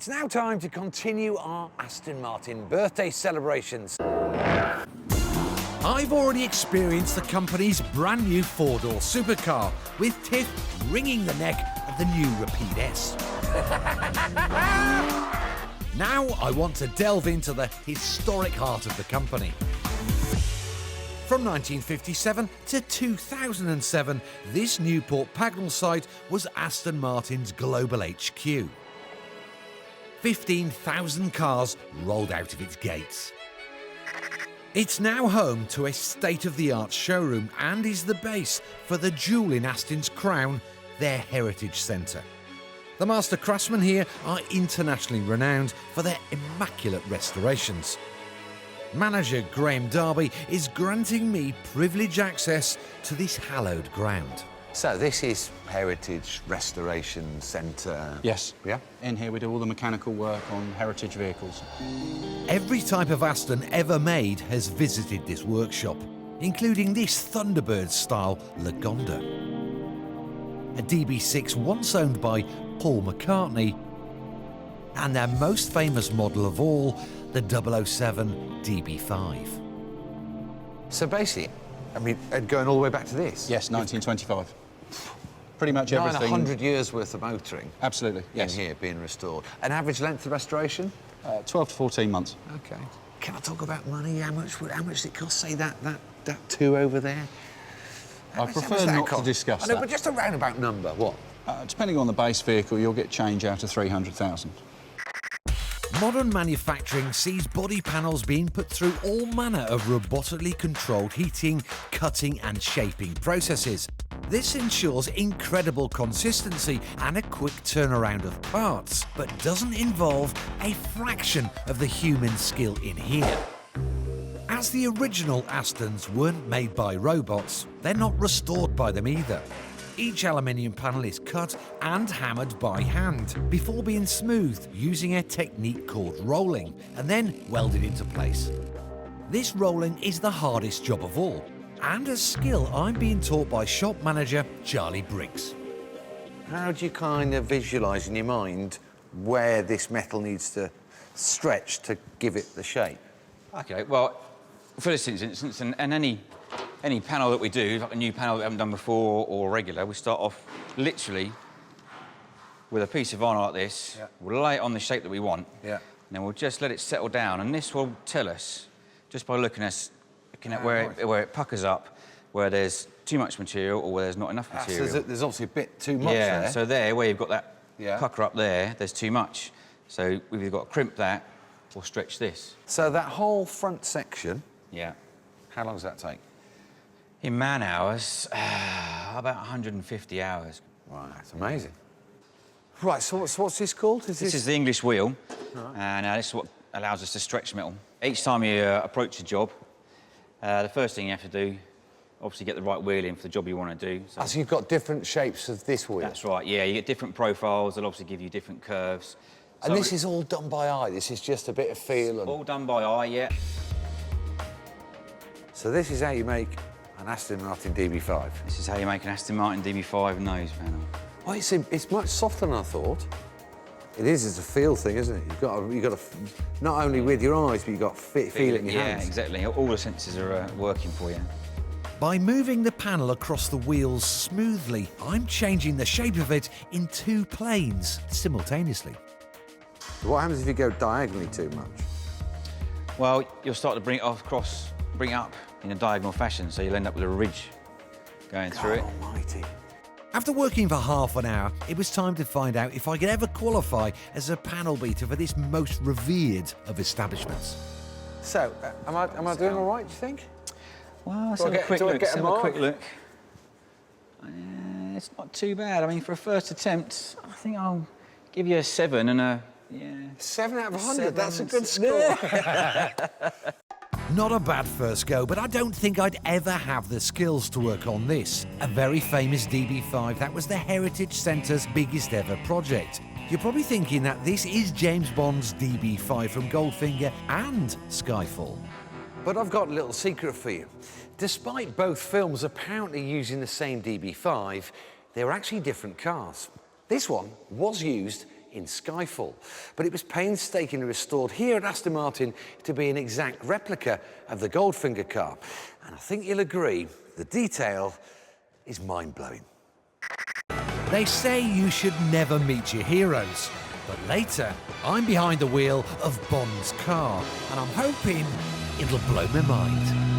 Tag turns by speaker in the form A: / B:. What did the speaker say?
A: It's now time to continue our Aston Martin birthday celebrations.
B: I've already experienced the company's brand new four-door supercar, with Tiff wringing the neck of the new Rapide S. Now I want to delve into the historic heart of the company. From 1957 to 2007, this Newport Pagnell site was Aston Martin's global HQ. 15,000 cars rolled out of its gates. It's now home to a state-of-the-art showroom and is the base for the jewel in Aston's crown, their Heritage Centre. The master craftsmen here are internationally renowned for their immaculate restorations. Manager Graham Darby is granting me privileged access to this hallowed ground.
A: So this is Heritage Restoration Centre?
C: Yes.
A: Yeah?
C: In here we do all the mechanical work on heritage vehicles.
B: Every type of Aston ever made has visited this workshop, including this Thunderbird-style Lagonda. A DB6 once owned by Paul McCartney, and their most famous model of all, the 007 DB5.
A: So basically, I mean, going all the way back to this?
C: Yes, 1925. Pretty much everything.
A: 100 years worth of motoring.
C: Absolutely, yes.
A: In here being restored. An average length of restoration?
C: 12 to 14 months.
A: Okay. Can I talk about money? How much did it cost? Say that two over there.
C: I prefer not to discuss
A: I know,
C: that.
A: but just a roundabout number. What?
C: Depending on the base vehicle, you'll get change out of 300,000.
B: Modern manufacturing sees body panels being put through all manner of robotically controlled heating, cutting and shaping processes. This ensures incredible consistency and a quick turnaround of parts, but doesn't involve a fraction of the human skill in here. As the original Astons weren't made by robots, they're not restored by them either. Each aluminium panel is cut and hammered by hand before being smoothed using a technique called rolling and then welded into place. This rolling is the hardest job of all, and a skill I'm being taught by shop manager Charlie Briggs.
A: How do you kind of visualise in your mind where this metal needs to stretch to give it the shape?
D: OK, well, for this instance, and any panel that we do, like a new panel that we haven't done before or regular, we start off literally with a piece of vinyl like this.
A: Yeah.
D: We'll lay it on the shape that we want.
A: Yeah.
D: And then we'll just let it settle down, and this will tell us, just by looking at where it puckers up, where there's too much material or where there's not enough material.
A: So there's obviously a bit too much there.
D: Yeah, so there, where you've got that
A: Yeah.
D: pucker up there, there's too much. So we've either got to crimp that or stretch this.
A: So that whole front section,
D: Yeah.
A: how long does that take?
D: In man hours, about 150 hours.
A: Right, that's amazing. Right, so what's this called?
D: This is the English wheel, and this is what allows us to stretch metal. Each time you approach a job, the first thing you have to do, obviously get the right wheel in for the job you want to do.
A: So you've got different shapes of this wheel?
D: That's right, yeah. You get different profiles, they'll obviously give you different curves.
A: And this is all done by eye? This is just a bit of feel? And...
D: All done by eye, yeah.
A: So this is how you make an Aston Martin DB5?
D: This is how you make an Aston Martin DB5 nose panel.
A: Well, it's much softer than I thought. It is, it's a feel thing, isn't it? You've got to not only with your eyes, but you've got to feel it in your hands.
D: Yeah, exactly. All the senses are working for you.
B: By moving the panel across the wheels smoothly, I'm changing the shape of it in two planes simultaneously.
A: What happens if you go diagonally too much?
D: Well, you'll start to bring it up in a diagonal fashion, so you'll end up with a ridge going through it.
A: Almighty.
B: After working for half an hour, it was time to find out if I could ever qualify as a panel beater for this most revered of establishments.
A: So, am I doing all right, do you think?
D: Well, let's have a quick look. It's not too bad. I mean, for a first attempt, I think I'll give you a 7 and a... Yeah.
A: 7 out of 100, that's a good score.
B: Not a bad first go, but I don't think I'd ever have the skills to work on this. A very famous DB5 that was the Heritage Centre's biggest ever project. You're probably thinking that this is James Bond's DB5 from Goldfinger and Skyfall.
A: But I've got a little secret for you. Despite both films apparently using the same DB5, they were actually different cars. This one was used in in Skyfall. But it was painstakingly restored here at Aston Martin to be an exact replica of the Goldfinger car. And I think you'll agree, the detail is mind-blowing.
B: They say you should never meet your heroes, but later I'm behind the wheel of Bond's car and I'm hoping it'll blow my mind.